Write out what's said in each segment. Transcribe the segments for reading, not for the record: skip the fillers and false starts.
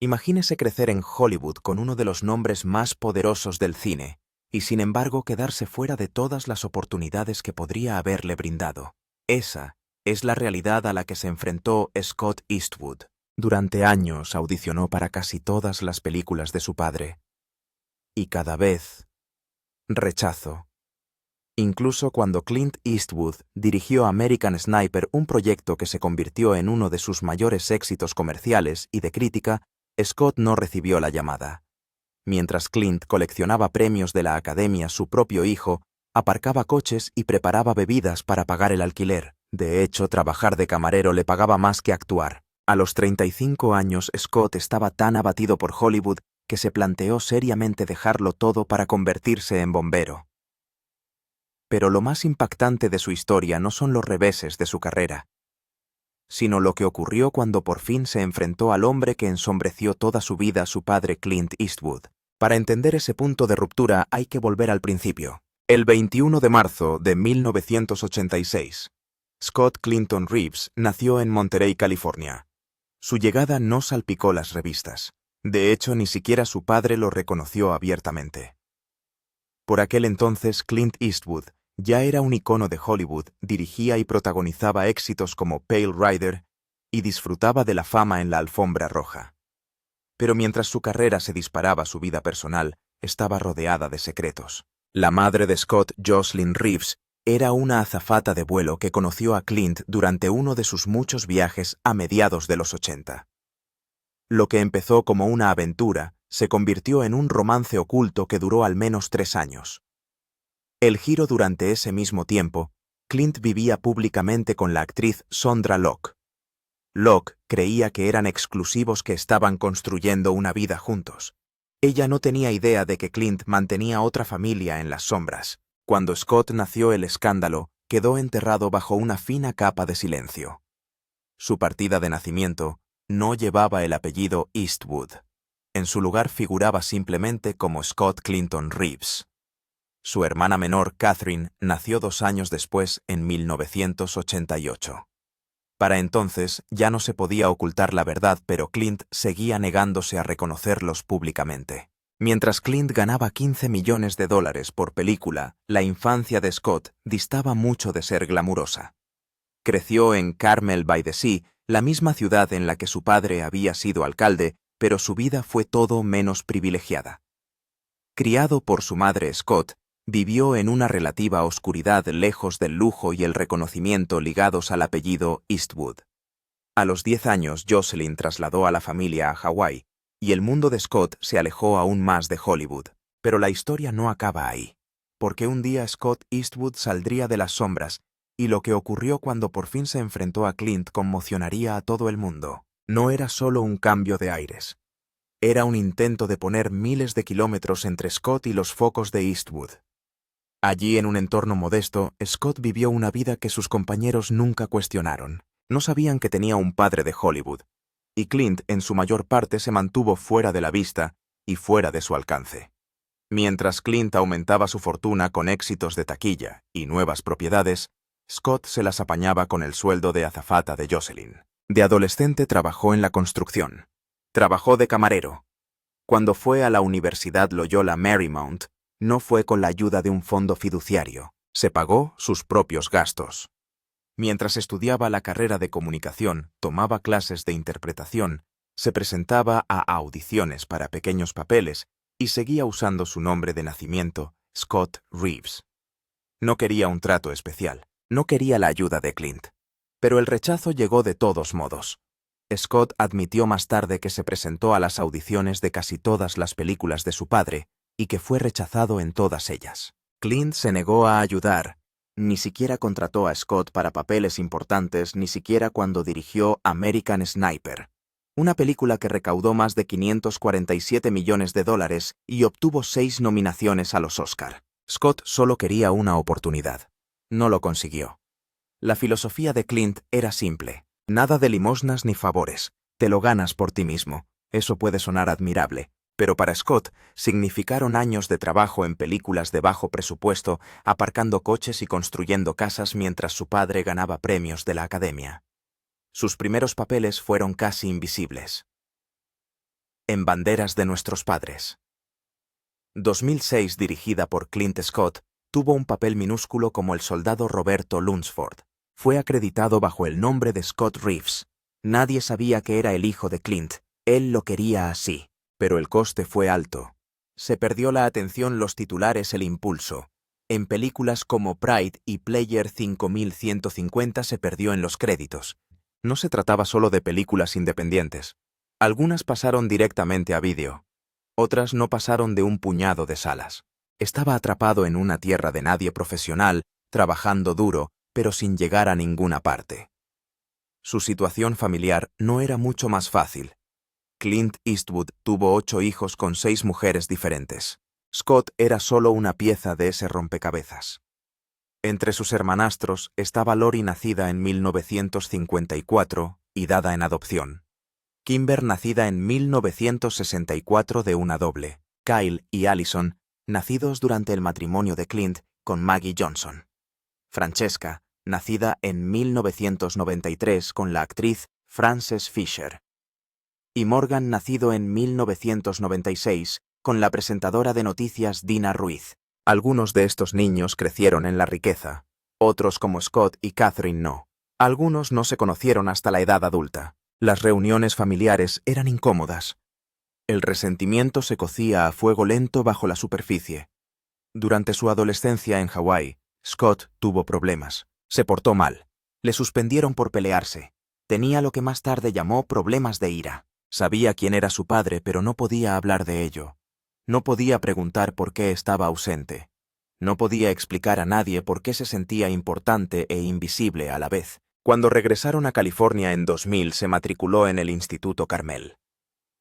Imagínese crecer en Hollywood con uno de los nombres más poderosos del cine, y sin embargo quedarse fuera de todas las oportunidades que podría haberle brindado. Esa es la realidad a la que se enfrentó Scott Eastwood. Durante años audicionó para casi todas las películas de su padre. Y cada vez, rechazo. Incluso cuando Clint Eastwood dirigió American Sniper, un proyecto que se convirtió en uno de sus mayores éxitos comerciales y de crítica, Scott no recibió la llamada. Mientras Clint coleccionaba premios de la Academia, su propio hijo aparcaba coches y preparaba bebidas para pagar el alquiler. De hecho, trabajar de camarero le pagaba más que actuar. A los 35 años, Scott estaba tan abatido por Hollywood que se planteó seriamente dejarlo todo para convertirse en bombero. Pero lo más impactante de su historia no son los reveses de su carrera, sino lo que ocurrió cuando por fin se enfrentó al hombre que ensombreció toda su vida, su padre Clint Eastwood. Para entender ese punto de ruptura hay que volver al principio. El 21 de marzo de 1986, Scott Clinton Reeves nació en Monterey, California. Su llegada no salpicó las revistas. De hecho, ni siquiera su padre lo reconoció abiertamente. Por aquel entonces, Clint Eastwood ya era un icono de Hollywood, dirigía y protagonizaba éxitos como Pale Rider y disfrutaba de la fama en la alfombra roja. Pero mientras su carrera se disparaba, su vida personal estaba rodeada de secretos. La madre de Scott, Jocelyn Reeves, era una azafata de vuelo que conoció a Clint durante uno de sus muchos viajes a mediados de los 80. Lo que empezó como una aventura se convirtió en un romance oculto que duró al menos 3 años. El giro durante ese mismo tiempo, Clint vivía públicamente con la actriz Sondra Locke. Locke creía que eran exclusivos, que estaban construyendo una vida juntos. Ella no tenía idea de que Clint mantenía otra familia en las sombras. Cuando Scott nació, el escándalo quedó enterrado bajo una fina capa de silencio. Su partida de nacimiento no llevaba el apellido Eastwood. En su lugar figuraba simplemente como Scott Clinton Reeves. Su hermana menor, Catherine, nació 2 años después, en 1988. Para entonces ya no se podía ocultar la verdad, pero Clint seguía negándose a reconocerlos públicamente. Mientras Clint ganaba $15 millones por película, la infancia de Scott distaba mucho de ser glamurosa. Creció en Carmel by the Sea, la misma ciudad en la que su padre había sido alcalde, pero su vida fue todo menos privilegiada. Criado por su madre, Scott vivió en una relativa oscuridad, lejos del lujo y el reconocimiento ligados al apellido Eastwood. A los 10 años, Jocelyn trasladó a la familia a Hawái, y el mundo de Scott se alejó aún más de Hollywood. Pero la historia no acaba ahí, porque un día Scott Eastwood saldría de las sombras, y lo que ocurrió cuando por fin se enfrentó a Clint conmocionaría a todo el mundo. No era solo un cambio de aires. Era un intento de poner miles de kilómetros entre Scott y los focos de Eastwood. Allí, en un entorno modesto, Scott vivió una vida que sus compañeros nunca cuestionaron. No sabían que tenía un padre de Hollywood, y Clint en su mayor parte se mantuvo fuera de la vista y fuera de su alcance. Mientras Clint aumentaba su fortuna con éxitos de taquilla y nuevas propiedades, Scott se las apañaba con el sueldo de azafata de Jocelyn. De adolescente trabajó en la construcción. Trabajó de camarero. Cuando fue a la Universidad Loyola Marymount, no fue con la ayuda de un fondo fiduciario. Se pagó sus propios gastos. Mientras estudiaba la carrera de comunicación, tomaba clases de interpretación, se presentaba a audiciones para pequeños papeles y seguía usando su nombre de nacimiento, Scott Reeves. No quería un trato especial, no quería la ayuda de Clint. Pero el rechazo llegó de todos modos. Scott admitió más tarde que se presentó a las audiciones de casi todas las películas de su padre y que fue rechazado en todas ellas. Clint se negó a ayudar. Ni siquiera contrató a Scott para papeles importantes, ni siquiera cuando dirigió American Sniper, una película que recaudó más de $547 millones y obtuvo 6 nominaciones a los Oscar. Scott solo quería una oportunidad. No lo consiguió. La filosofía de Clint era simple. Nada de limosnas ni favores. Te lo ganas por ti mismo. Eso puede sonar admirable, pero para Scott significaron años de trabajo en películas de bajo presupuesto, aparcando coches y construyendo casas mientras su padre ganaba premios de la Academia. Sus primeros papeles fueron casi invisibles. en Banderas de nuestros padres. 2006, dirigida por Clint Scott, tuvo un papel minúsculo como el soldado Roberto Lunsford. Fue acreditado bajo el nombre de Scott Reeves. Nadie sabía que era el hijo de Clint. Él lo quería así. Pero el coste fue alto. Se perdió la atención, los titulares, el impulso. En películas como Pride y Player 5150 se perdió en los créditos. No se trataba solo de películas independientes. Algunas pasaron directamente a vídeo. Otras no pasaron de un puñado de salas. Estaba atrapado en una tierra de nadie profesional, trabajando duro, pero sin llegar a ninguna parte. Su situación familiar no era mucho más fácil. Clint Eastwood tuvo 8 hijos con 6 mujeres diferentes. Scott era solo una pieza de ese rompecabezas. Entre sus hermanastros estaba Lori, nacida en 1954 y dada en adopción. Kimber, nacida en 1964 de una doble. Kyle y Allison, nacidos durante el matrimonio de Clint con Maggie Johnson. Francesca, nacida en 1993 con la actriz Frances Fisher. Y Morgan, nacido en 1996 con la presentadora de noticias Dina Ruiz. Algunos de estos niños crecieron en la riqueza, otros como Scott y Catherine no. Algunos no se conocieron hasta la edad adulta. Las reuniones familiares eran incómodas. El resentimiento se cocía a fuego lento bajo la superficie. Durante su adolescencia en Hawái, Scott tuvo problemas. Se portó mal. Le suspendieron por pelearse. Tenía lo que más tarde llamó problemas de ira. Sabía quién era su padre, pero no podía hablar de ello. No podía preguntar por qué estaba ausente. No podía explicar a nadie por qué se sentía importante e invisible a la vez. Cuando regresaron a California en 2000, se matriculó en el Instituto Carmel.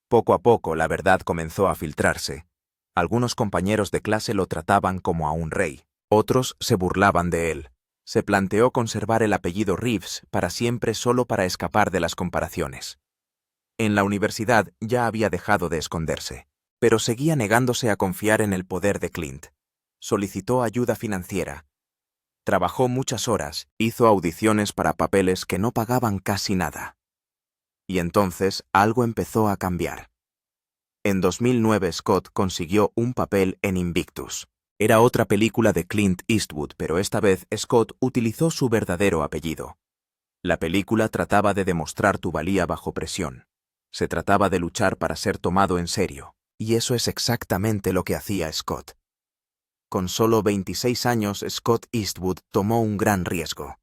Poco a poco la verdad comenzó a filtrarse. Algunos compañeros de clase lo trataban como a un rey. Otros se burlaban de él. Se planteó conservar el apellido Reeves para siempre, solo para escapar de las comparaciones. En la universidad ya había dejado de esconderse, pero seguía negándose a confiar en el poder de Clint. Solicitó ayuda financiera. Trabajó muchas horas, hizo audiciones para papeles que no pagaban casi nada. Y entonces algo empezó a cambiar. En 2009 Scott consiguió un papel en Invictus. Era otra película de Clint Eastwood, pero esta vez Scott utilizó su verdadero apellido. La película trataba de demostrar tu valía bajo presión. Se trataba de luchar para ser tomado en serio, y eso es exactamente lo que hacía Scott. Con solo 26 años, Scott Eastwood tomó un gran riesgo.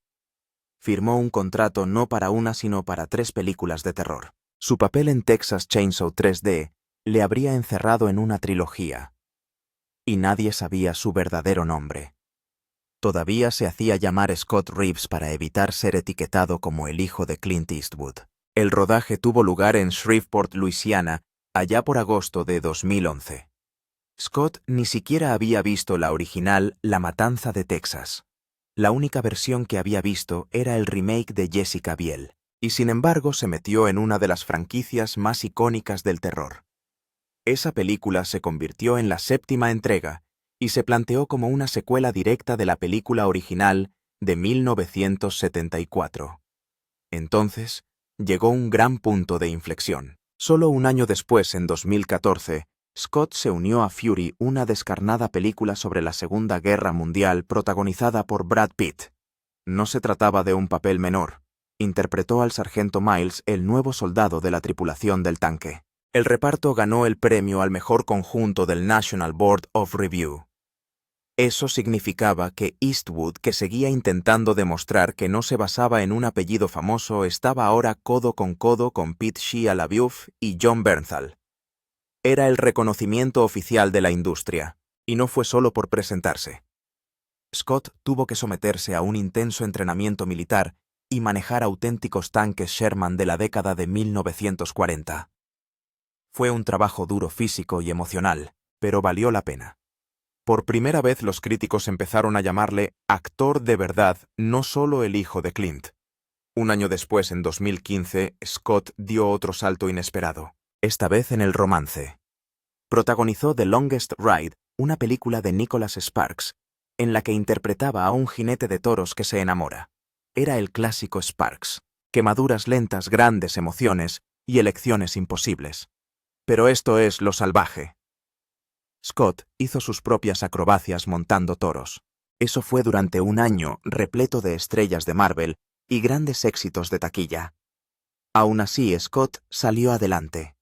Firmó un contrato no para una sino para 3 películas de terror. Su papel en Texas Chainsaw 3D le habría encerrado en una trilogía. Y nadie sabía su verdadero nombre. Todavía se hacía llamar Scott Reeves para evitar ser etiquetado como el hijo de Clint Eastwood. El rodaje tuvo lugar en Shreveport, Luisiana, allá por agosto de 2011. Scott ni siquiera había visto la original La Matanza de Texas. La única versión que había visto era el remake de Jessica Biel, y sin embargo se metió en una de las franquicias más icónicas del terror. Esa película se convirtió en la 7ª entrega y se planteó como una secuela directa de la película original de 1974. Entonces, llegó un gran punto de inflexión. Solo un año después, en 2014, Scott se unió a Fury, una descarnada película sobre la Segunda Guerra Mundial protagonizada por Brad Pitt. No se trataba de un papel menor. Interpretó al sargento Miles, el nuevo soldado de la tripulación del tanque. El reparto ganó el premio al mejor conjunto del National Board of Review. Eso significaba que Eastwood, que seguía intentando demostrar que no se basaba en un apellido famoso, estaba ahora codo con Pete Shia LaBeouf y John Bernthal. Era el reconocimiento oficial de la industria, y no fue solo por presentarse. Scott tuvo que someterse a un intenso entrenamiento militar y manejar auténticos tanques Sherman de la década de 1940. Fue un trabajo duro físico y emocional, pero valió la pena. Por primera vez los críticos empezaron a llamarle actor de verdad, no solo el hijo de Clint. Un año después, en 2015, Scott dio otro salto inesperado, esta vez en el romance. Protagonizó The Longest Ride, una película de Nicholas Sparks, en la que interpretaba a un jinete de toros que se enamora. Era el clásico Sparks: quemaduras lentas, grandes emociones y elecciones imposibles. Pero esto es lo salvaje. Scott hizo sus propias acrobacias montando toros. Eso fue durante un año repleto de estrellas de Marvel y grandes éxitos de taquilla. Aún así, Scott salió adelante.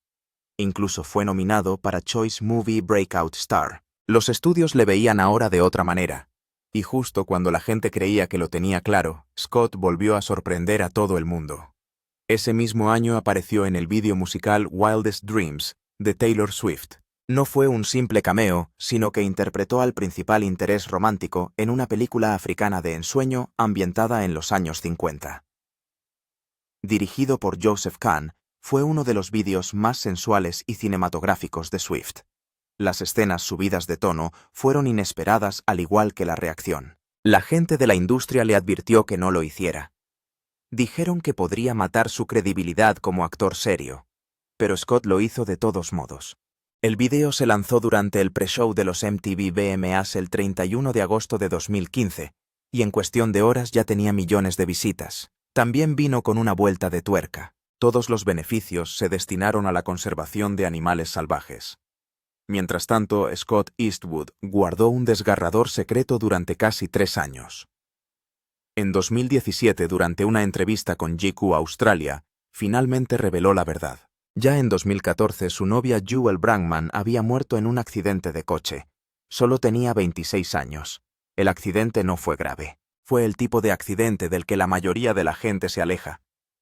Incluso fue nominado para Choice Movie Breakout Star. Los estudios le veían ahora de otra manera. Y justo cuando la gente creía que lo tenía claro, Scott volvió a sorprender a todo el mundo. Ese mismo año apareció en el vídeo musical Wildest Dreams, de Taylor Swift. No fue un simple cameo, sino que interpretó al principal interés romántico en una película africana de ensueño ambientada en los años 50. Dirigido por Joseph Kahn, fue uno de los vídeos más sensuales y cinematográficos de Swift. Las escenas subidas de tono fueron inesperadas al igual que la reacción. La gente de la industria le advirtió que no lo hiciera. Dijeron que podría matar su credibilidad como actor serio, pero Scott lo hizo de todos modos. El vídeo se lanzó durante el pre-show de los MTV VMAs el 31 de agosto de 2015, y en cuestión de horas ya tenía millones de visitas. También vino con una vuelta de tuerca. Todos los beneficios se destinaron a la conservación de animales salvajes. Mientras tanto, Scott Eastwood guardó un desgarrador secreto durante casi 3 años. En 2017, durante una entrevista con GQ Australia, finalmente reveló la verdad. Ya en 2014, su novia Jewel Brackman había muerto en un accidente de coche. Solo tenía 26 años. El accidente no fue grave. Fue el tipo de accidente del que la mayoría de la gente se aleja.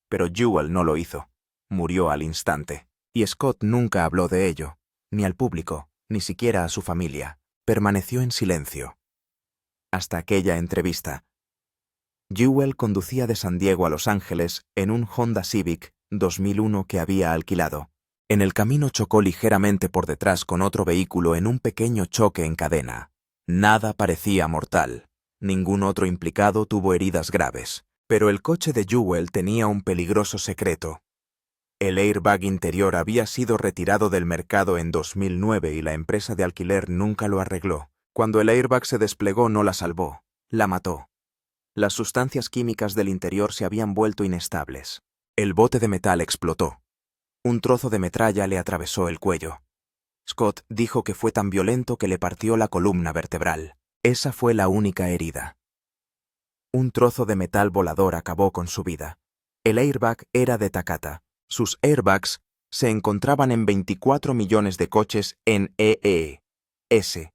Pero Jewel no lo hizo. Murió al instante. Y Scott nunca habló de ello, ni al público, ni siquiera a su familia. Permaneció en silencio. Hasta aquella entrevista. Jewel conducía de San Diego a Los Ángeles en un Honda Civic 2001 que había alquilado. En el camino chocó ligeramente por detrás con otro vehículo en un pequeño choque en cadena. Nada parecía mortal. Ningún otro implicado tuvo heridas graves. Pero el coche de Jewel tenía un peligroso secreto. El airbag interior había sido retirado del mercado en 2009 y la empresa de alquiler nunca lo arregló. Cuando el airbag se desplegó no la salvó, la mató. Las sustancias químicas del interior se habían vuelto inestables. El bote de metal explotó. Un trozo de metralla le atravesó el cuello. Scott dijo que fue tan violento que le partió la columna vertebral. Esa fue la única herida. Un trozo de metal volador acabó con su vida. El airbag era de Takata. Sus airbags se encontraban en 24 millones de coches en EES.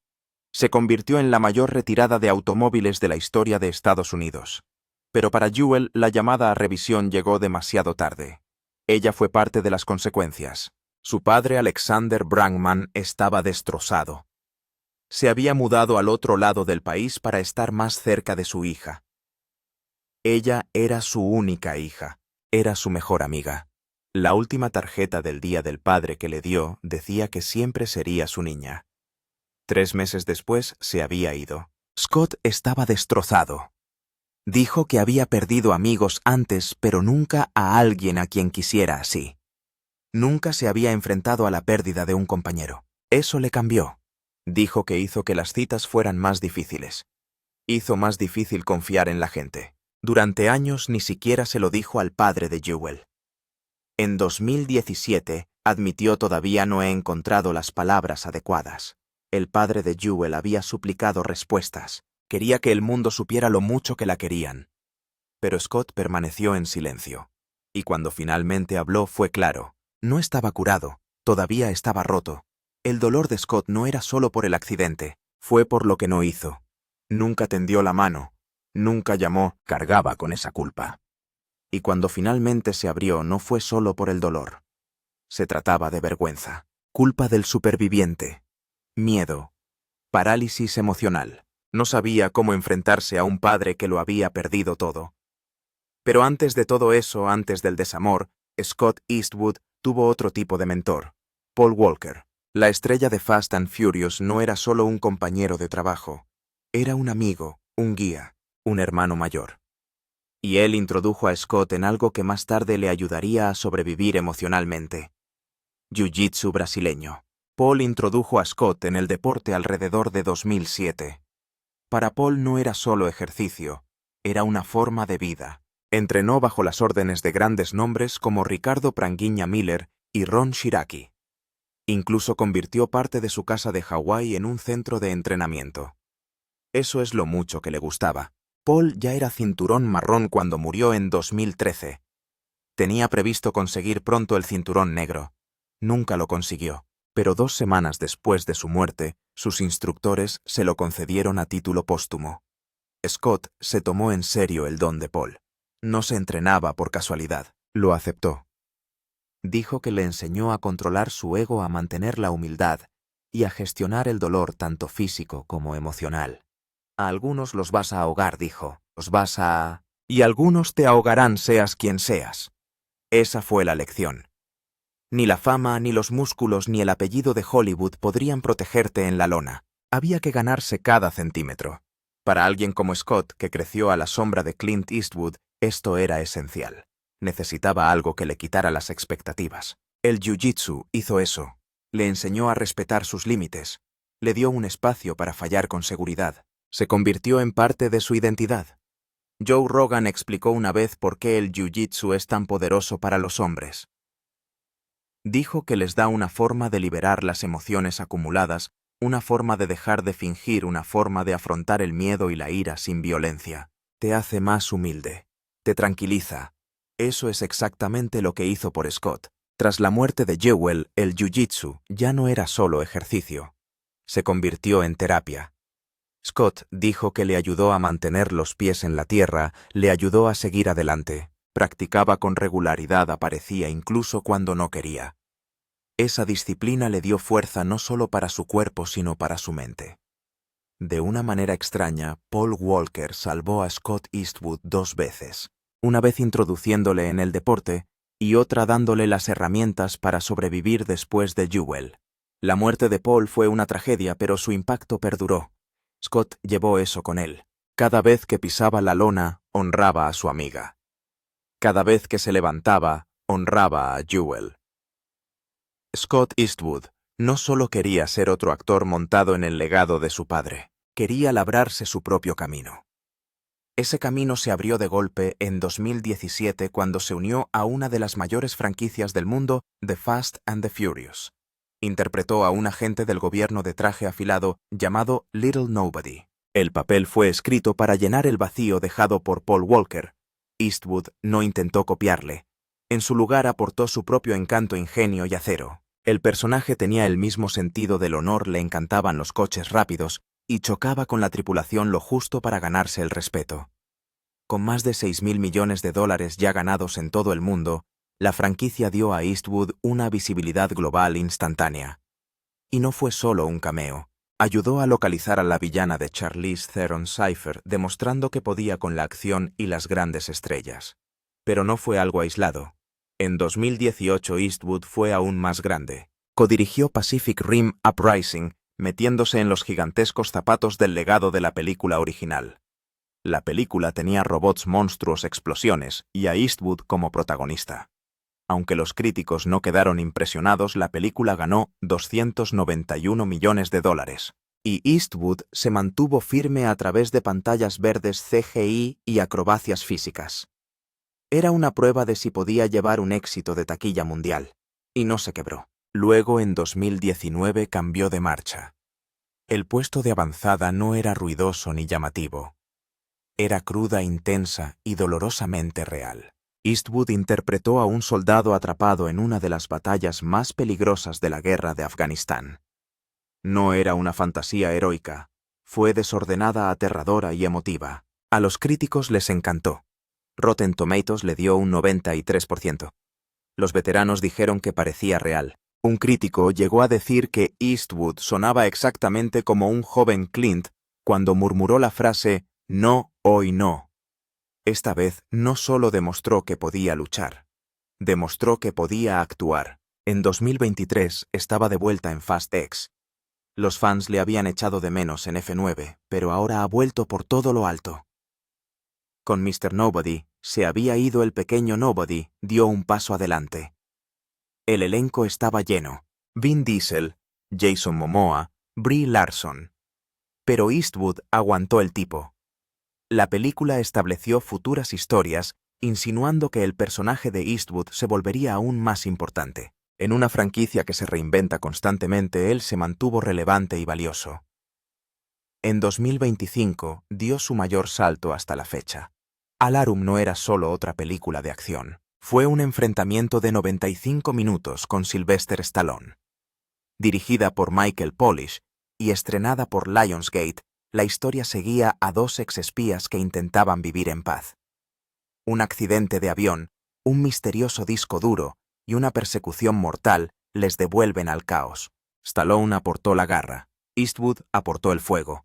Se convirtió en la mayor retirada de automóviles de la historia de Estados Unidos. Pero para Jewel la llamada a revisión llegó demasiado tarde. Ella fue parte de las consecuencias. Su padre Alexander Brackman estaba destrozado. Se había mudado al otro lado del país para estar más cerca de su hija. Ella era su única hija. Era su mejor amiga. La última tarjeta del Día del Padre que le dio decía que siempre sería su niña. 3 meses después se había ido. Scott estaba destrozado. Dijo que había perdido amigos antes, pero nunca a alguien a quien quisiera así. Nunca se había enfrentado a la pérdida de un compañero. Eso le cambió. Dijo que hizo que las citas fueran más difíciles. Hizo más difícil confiar en la gente. Durante años ni siquiera se lo dijo al padre de Jewel. En 2017, admitió todavía no he encontrado las palabras adecuadas. El padre de Jewel había suplicado respuestas. Quería que el mundo supiera lo mucho que la querían. Pero Scott permaneció en silencio. Y cuando finalmente habló fue claro. No estaba curado, todavía estaba roto. El dolor de Scott no era solo por el accidente, fue por lo que no hizo. Nunca tendió la mano, nunca llamó, cargaba con esa culpa. Y cuando finalmente se abrió no fue solo por el dolor. Se trataba de vergüenza, culpa del superviviente, miedo, parálisis emocional. No sabía cómo enfrentarse a un padre que lo había perdido todo. Pero antes de todo eso, antes del desamor, Scott Eastwood tuvo otro tipo de mentor, Paul Walker. La estrella de Fast and Furious no era solo un compañero de trabajo, era un amigo, un guía, un hermano mayor. Y él introdujo a Scott en algo que más tarde le ayudaría a sobrevivir emocionalmente. Jiu-Jitsu brasileño. Paul introdujo a Scott en el deporte alrededor de 2007. Para Paul no era solo ejercicio, era una forma de vida. Entrenó bajo las órdenes de grandes nombres como Ricardo Pranguiña Miller y Ron Shiraki. Incluso convirtió parte de su casa de Hawái en un centro de entrenamiento. Eso es lo mucho que le gustaba. Paul ya era cinturón marrón cuando murió en 2013. Tenía previsto conseguir pronto el cinturón negro. Nunca lo consiguió, pero 2 semanas después de su muerte, sus instructores se lo concedieron a título póstumo. Scott se tomó en serio el don de Paul. No se entrenaba por casualidad, lo aceptó. Dijo que le enseñó a controlar su ego, a mantener la humildad y a gestionar el dolor tanto físico como emocional. A algunos los vas a ahogar, dijo, y algunos te ahogarán seas quien seas. Esa fue la lección. Ni la fama, ni los músculos, ni el apellido de Hollywood podrían protegerte en la lona. Había que ganarse cada centímetro. Para alguien como Scott, que creció a la sombra de Clint Eastwood, esto era esencial. Necesitaba algo que le quitara las expectativas. El jiu-jitsu hizo eso. Le enseñó a respetar sus límites. Le dio un espacio para fallar con seguridad. Se convirtió en parte de su identidad. Joe Rogan explicó una vez por qué el jiu-jitsu es tan poderoso para los hombres. Dijo que les da una forma de liberar las emociones acumuladas, una forma de dejar de fingir, una forma de afrontar el miedo y la ira sin violencia. Te hace más humilde. Te tranquiliza. Eso es exactamente lo que hizo por Scott. Tras la muerte de Jewel, el jiu-jitsu ya no era solo ejercicio. Se convirtió en terapia. Scott dijo que le ayudó a mantener los pies en la tierra, le ayudó a seguir adelante. Practicaba con regularidad, aparecía incluso cuando no quería. Esa disciplina le dio fuerza no solo para su cuerpo, sino para su mente. De una manera extraña, Paul Walker salvó a Scott Eastwood 2 veces. Una vez introduciéndole en el deporte y otra dándole las herramientas para sobrevivir después de Jewel. La muerte de Paul fue una tragedia, pero su impacto perduró. Scott llevó eso con él. Cada vez que pisaba la lona, honraba a su amiga. Cada vez que se levantaba, honraba a Jewel. Scott Eastwood no solo quería ser otro actor montado en el legado de su padre, quería labrarse su propio camino. Ese camino se abrió de golpe en 2017 cuando se unió a una de las mayores franquicias del mundo, The Fast and the Furious. Interpretó a un agente del gobierno de traje afilado llamado Little Nobody. El papel fue escrito para llenar el vacío dejado por Paul Walker. Eastwood no intentó copiarle. En su lugar aportó su propio encanto, ingenio y acero. El personaje tenía el mismo sentido del honor, le encantaban los coches rápidos y chocaba con la tripulación lo justo para ganarse el respeto. Con más de $6.000 millones ya ganados en todo el mundo, la franquicia dio a Eastwood una visibilidad global instantánea. Y no fue solo un cameo. Ayudó a localizar a la villana de Charlize Theron, Cypher, demostrando que podía con la acción y las grandes estrellas. Pero no fue algo aislado. En 2018 Eastwood fue aún más grande. Codirigió Pacific Rim Uprising, metiéndose en los gigantescos zapatos del legado de la película original. La película tenía robots monstruos, explosiones y a Eastwood como protagonista. Aunque los críticos no quedaron impresionados, la película ganó $291 millones. Y Eastwood se mantuvo firme a través de pantallas verdes, CGI y acrobacias físicas. Era una prueba de si podía llevar un éxito de taquilla mundial. Y no se quebró. Luego, en 2019, cambió de marcha. El puesto de avanzada no era ruidoso ni llamativo. Era cruda, intensa y dolorosamente real. Eastwood interpretó a un soldado atrapado en una de las batallas más peligrosas de la guerra de Afganistán. No era una fantasía heroica, fue desordenada, aterradora y emotiva. A los críticos les encantó. Rotten Tomatoes le dio un 93%. Los veteranos dijeron que parecía real. Un crítico llegó a decir que Eastwood sonaba exactamente como un joven Clint cuando murmuró la frase «No, hoy no». Esta vez no solo demostró que podía luchar, demostró que podía actuar. En 2023 estaba de vuelta en Fast X. Los fans le habían echado de menos en F9, pero ahora ha vuelto por todo lo alto. Con Mr. Nobody, se había ido el pequeño Nobody, dio un paso adelante. El elenco estaba lleno. Vin Diesel, Jason Momoa, Brie Larson. Pero Eastwood aguantó el tipo. La película estableció futuras historias, insinuando que el personaje de Eastwood se volvería aún más importante. En una franquicia que se reinventa constantemente, él se mantuvo relevante y valioso. En 2025 dio su mayor salto hasta la fecha. Alarum no era solo otra película de acción. Fue un enfrentamiento de 95 minutos con Sylvester Stallone. Dirigida por Michael Polish y estrenada por Lionsgate, la historia seguía a dos exespías que intentaban vivir en paz. Un accidente de avión, un misterioso disco duro y una persecución mortal les devuelven al caos. Stallone aportó la garra, Eastwood aportó el fuego.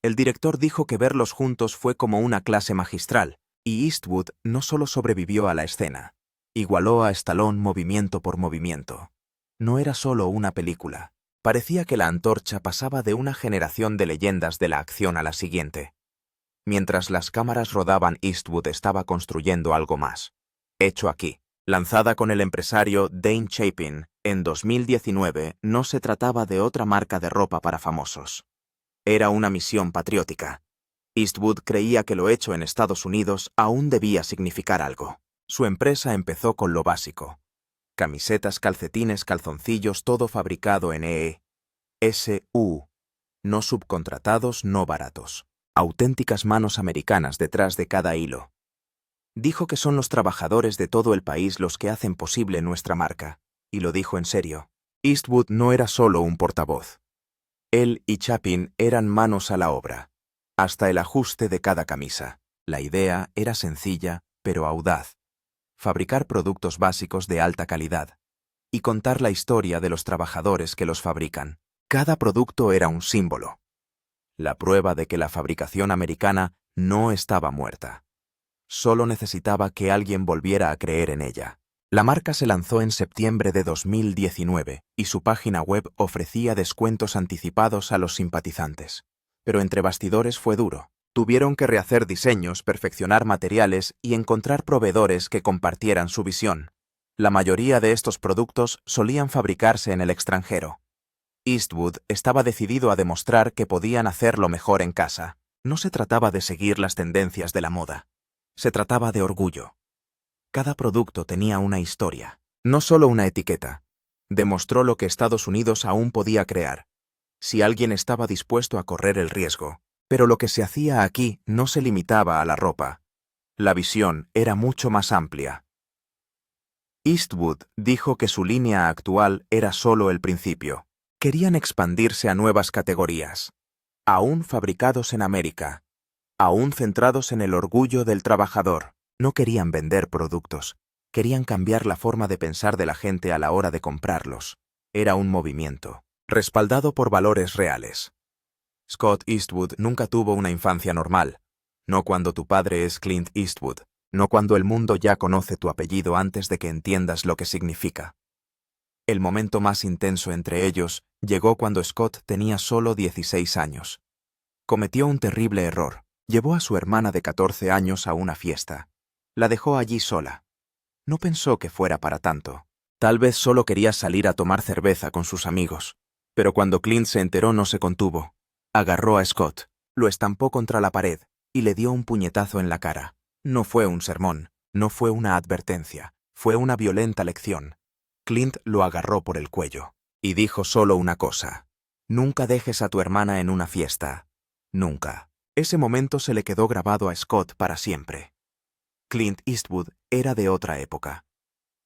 El director dijo que verlos juntos fue como una clase magistral, y Eastwood no solo sobrevivió a la escena, igualó a Stallone movimiento por movimiento. No era solo una película. Parecía que la antorcha pasaba de una generación de leyendas de la acción a la siguiente. Mientras las cámaras rodaban, Eastwood estaba construyendo algo más. Hecho aquí. Lanzada con el empresario Dane Chapin en 2019, no se trataba de otra marca de ropa para famosos. Era una misión patriótica. Eastwood creía que lo hecho en Estados Unidos aún debía significar algo. Su empresa empezó con lo básico. Camisetas, calcetines, calzoncillos, todo fabricado en ESU. No subcontratados, no baratos. Auténticas manos americanas detrás de cada hilo. Dijo que son los trabajadores de todo el país los que hacen posible nuestra marca, y lo dijo en serio. Eastwood no era solo un portavoz. Él y Chapin eran manos a la obra, hasta el ajuste de cada camisa. La idea era sencilla, pero audaz. Fabricar productos básicos de alta calidad y contar la historia de los trabajadores que los fabrican. Cada producto era un símbolo. La prueba de que la fabricación americana no estaba muerta. Solo necesitaba que alguien volviera a creer en ella. La marca se lanzó en septiembre de 2019 y su página web ofrecía descuentos anticipados a los simpatizantes. Pero entre bastidores fue duro. Tuvieron que rehacer diseños, perfeccionar materiales y encontrar proveedores que compartieran su visión. La mayoría de estos productos solían fabricarse en el extranjero. Eastwood estaba decidido a demostrar que podían hacerlo mejor en casa. No se trataba de seguir las tendencias de la moda. Se trataba de orgullo. Cada producto tenía una historia, no solo una etiqueta. Demostró lo que Estados Unidos aún podía crear, si alguien estaba dispuesto a correr el riesgo. Pero lo que se hacía aquí no se limitaba a la ropa. La visión era mucho más amplia. Eastwood dijo que su línea actual era solo el principio. Querían expandirse a nuevas categorías, aún fabricados en América, aún centrados en el orgullo del trabajador. No querían vender productos, querían cambiar la forma de pensar de la gente a la hora de comprarlos. Era un movimiento, respaldado por valores reales. Scott Eastwood nunca tuvo una infancia normal. No cuando tu padre es Clint Eastwood, no cuando el mundo ya conoce tu apellido antes de que entiendas lo que significa. El momento más intenso entre ellos llegó cuando Scott tenía solo 16 años. Cometió un terrible error. Llevó a su hermana de 14 años a una fiesta. La dejó allí sola. No pensó que fuera para tanto. Tal vez solo quería salir a tomar cerveza con sus amigos. Pero cuando Clint se enteró no se contuvo. Agarró a Scott, lo estampó contra la pared y le dio un puñetazo en la cara. No fue un sermón, no fue una advertencia, fue una violenta lección. Clint lo agarró por el cuello y dijo solo una cosa: nunca dejes a tu hermana en una fiesta. Nunca. Ese momento se le quedó grabado a Scott para siempre. Clint Eastwood era de otra época.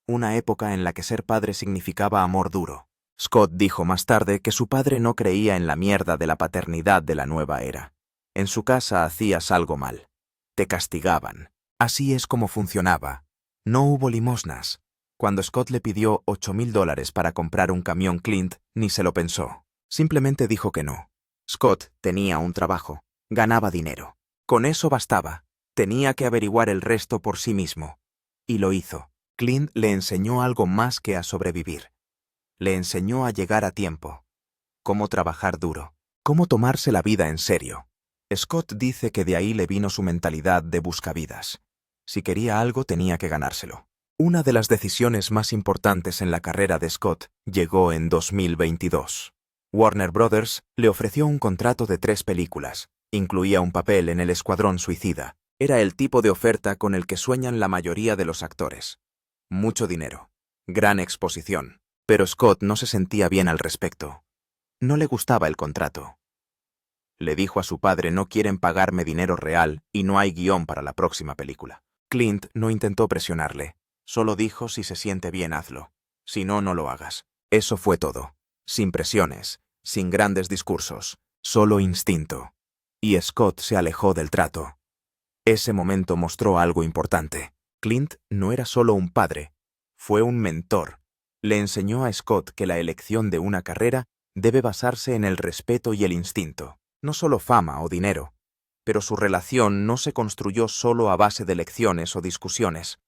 Una época en la que ser padre significaba amor duro. Scott dijo más tarde que su padre no creía en la mierda de la paternidad de la nueva era. En su casa hacías algo mal. Te castigaban. Así es como funcionaba. No hubo limosnas. Cuando Scott le pidió $8,000 para comprar un camión, Clint ni se lo pensó. Simplemente dijo que no. Scott tenía un trabajo. Ganaba dinero. Con eso bastaba. Tenía que averiguar el resto por sí mismo. Y lo hizo. Clint le enseñó algo más que a sobrevivir. Le enseñó a llegar a tiempo. Cómo trabajar duro. Cómo tomarse la vida en serio. Scott dice que de ahí le vino su mentalidad de buscavidas. Si quería algo tenía que ganárselo. Una de las decisiones más importantes en la carrera de Scott llegó en 2022. Warner Brothers le ofreció un contrato de 3 películas. Incluía un papel en El Escuadrón Suicida. Era el tipo de oferta con el que sueñan la mayoría de los actores. Mucho dinero. Gran exposición. Pero Scott no se sentía bien al respecto. No le gustaba el contrato. Le dijo a su padre: no quieren pagarme dinero real y no hay guión para la próxima película. Clint no intentó presionarle. Solo dijo: si se siente bien, hazlo. Si no, no lo hagas. Eso fue todo. Sin presiones, sin grandes discursos, solo instinto. Y Scott se alejó del trato. Ese momento mostró algo importante. Clint no era solo un padre, fue un mentor. Le enseñó a Scott que la elección de una carrera debe basarse en el respeto y el instinto, no solo fama o dinero. Pero su relación no se construyó solo a base de lecciones o discusiones.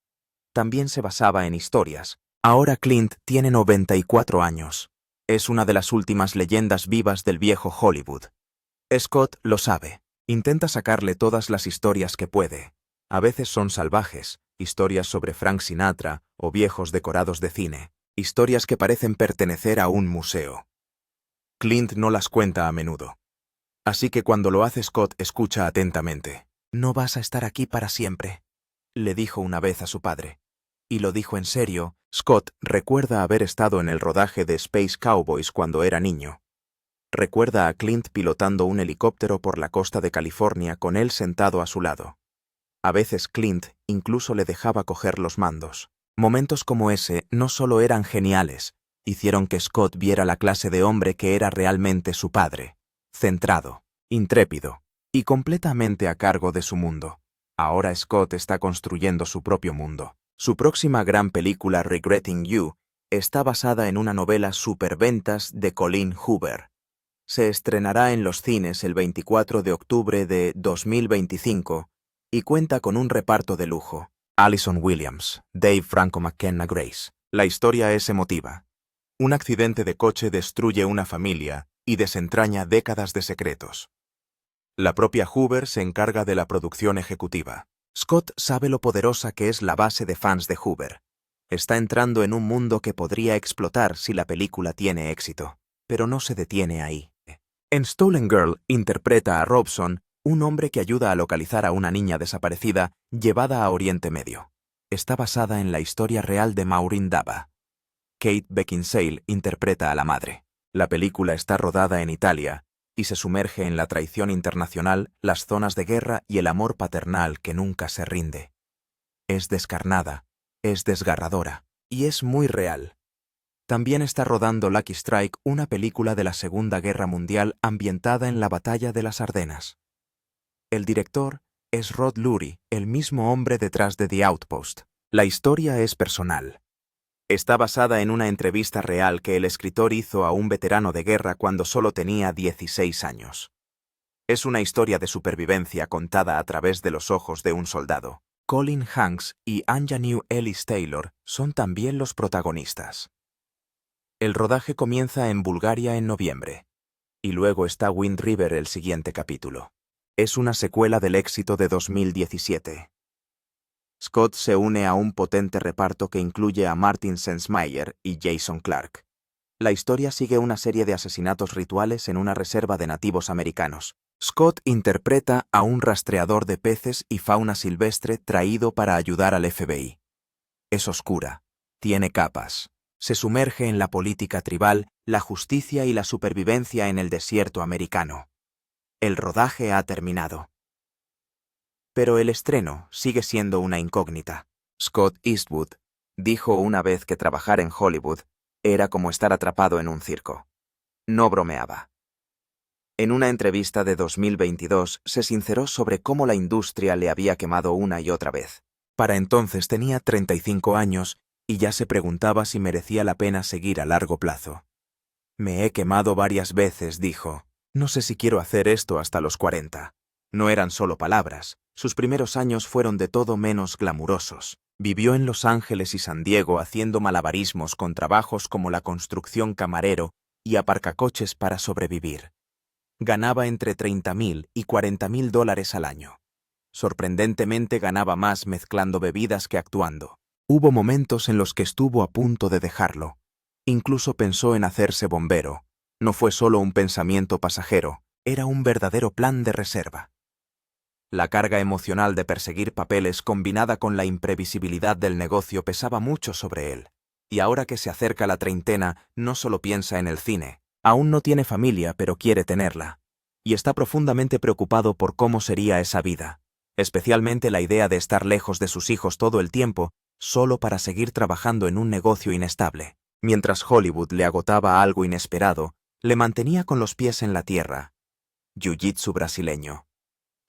También se basaba en historias. Ahora Clint tiene 94 años. Es una de las últimas leyendas vivas del viejo Hollywood. Scott lo sabe. Intenta sacarle todas las historias que puede. A veces son salvajes, historias sobre Frank Sinatra o viejos decorados de cine, historias que parecen pertenecer a un museo. Clint no las cuenta a menudo. Así que cuando lo hace, Scott escucha atentamente. «No vas a estar aquí para siempre», le dijo una vez a su padre. Y lo dijo en serio. Scott recuerda haber estado en el rodaje de Space Cowboys cuando era niño. Recuerda a Clint pilotando un helicóptero por la costa de California con él sentado a su lado. A veces Clint incluso le dejaba coger los mandos. Momentos como ese no solo eran geniales, hicieron que Scott viera la clase de hombre que era realmente su padre. Centrado, intrépido y completamente a cargo de su mundo. Ahora Scott está construyendo su propio mundo. Su próxima gran película, Regretting You, está basada en una novela superventas de Colleen Hoover. Se estrenará en los cines el 24 de octubre de 2025 y cuenta con un reparto de lujo. Allison Williams, Dave Franco McKenna Grace. La historia es emotiva. Un accidente de coche destruye una familia y desentraña décadas de secretos. La propia Hoover se encarga de la producción ejecutiva. Scott sabe lo poderosa que es la base de fans de Hoover. Está entrando en un mundo que podría explotar si la película tiene éxito, pero no se detiene ahí. En Stolen Girl interpreta a Robson, un hombre que ayuda a localizar a una niña desaparecida llevada a Oriente Medio. Está basada en la historia real de Maureen Dava. Kate Beckinsale interpreta a la madre. La película está rodada en Italia y se sumerge en la traición internacional, las zonas de guerra y el amor paternal que nunca se rinde. Es descarnada, es desgarradora y es muy real. También está rodando Lucky Strike, una película de la Segunda Guerra Mundial ambientada en la Batalla de las Ardenas. El director es Rod Lurie, el mismo hombre detrás de The Outpost. La historia es personal. Está basada en una entrevista real que el escritor hizo a un veterano de guerra cuando solo tenía 16 años. Es una historia de supervivencia contada a través de los ojos de un soldado. Colin Hanks y Aunjanue Ellis Taylor son también los protagonistas. El rodaje comienza en Bulgaria en noviembre, y luego está Wind River el siguiente capítulo. Es una secuela del éxito de 2017. Scott se une a un potente reparto que incluye a Martin Sensmeyer y Jason Clarke. La historia sigue una serie de asesinatos rituales en una reserva de nativos americanos. Scott interpreta a un rastreador de peces y fauna silvestre traído para ayudar al FBI. Es oscura, tiene capas, se sumerge en la política tribal, la justicia y la supervivencia en el desierto americano. El rodaje ha terminado. Pero el estreno sigue siendo una incógnita. Scott Eastwood dijo una vez que trabajar en Hollywood era como estar atrapado en un circo. No bromeaba. En una entrevista de 2022 se sinceró sobre cómo la industria le había quemado una y otra vez. Para entonces tenía 35 años y ya se preguntaba si merecía la pena seguir a largo plazo. «Me he quemado varias veces», dijo. «No sé si quiero hacer esto hasta los 40». No eran solo palabras. Sus primeros años fueron de todo menos glamurosos. Vivió en Los Ángeles y San Diego haciendo malabarismos con trabajos como la construcción camarero y aparcacoches para sobrevivir. Ganaba entre $30,000 y $40,000 al año. Sorprendentemente ganaba más mezclando bebidas que actuando. Hubo momentos en los que estuvo a punto de dejarlo. Incluso pensó en hacerse bombero. No fue solo un pensamiento pasajero, era un verdadero plan de reserva. La carga emocional de perseguir papeles combinada con la imprevisibilidad del negocio pesaba mucho sobre él. Y ahora que se acerca la treintena, no solo piensa en el cine. Aún no tiene familia, pero quiere tenerla. Y está profundamente preocupado por cómo sería esa vida. Especialmente la idea de estar lejos de sus hijos todo el tiempo, solo para seguir trabajando en un negocio inestable. Mientras Hollywood le agotaba algo inesperado, le mantenía con los pies en la tierra. Jiu-jitsu brasileño.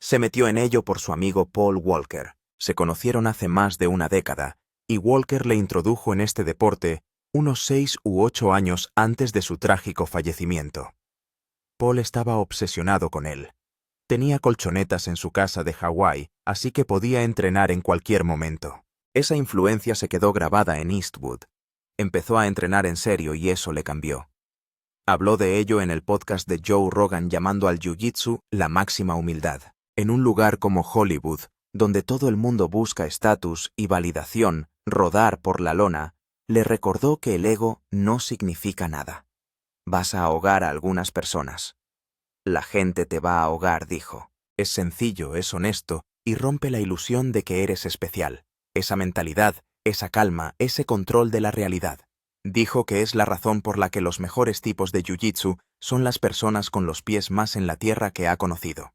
Se metió en ello por su amigo Paul Walker. Se conocieron hace más de una década, y Walker le introdujo en este deporte unos 6 u 8 años antes de su trágico fallecimiento. Paul estaba obsesionado con él. Tenía colchonetas en su casa de Hawái, así que podía entrenar en cualquier momento. Esa influencia se quedó grabada en Eastwood. Empezó a entrenar en serio y eso le cambió. Habló de ello en el podcast de Joe Rogan llamando al Jiu-Jitsu la máxima humildad. En un lugar como Hollywood, donde todo el mundo busca estatus y validación, rodar por la lona, le recordó que el ego no significa nada. Vas a ahogar a algunas personas. La gente te va a ahogar, dijo. Es sencillo, es honesto y rompe la ilusión de que eres especial. Esa mentalidad, esa calma, ese control de la realidad. Dijo que es la razón por la que los mejores tipos de Jiu-Jitsu son las personas con los pies más en la tierra que ha conocido.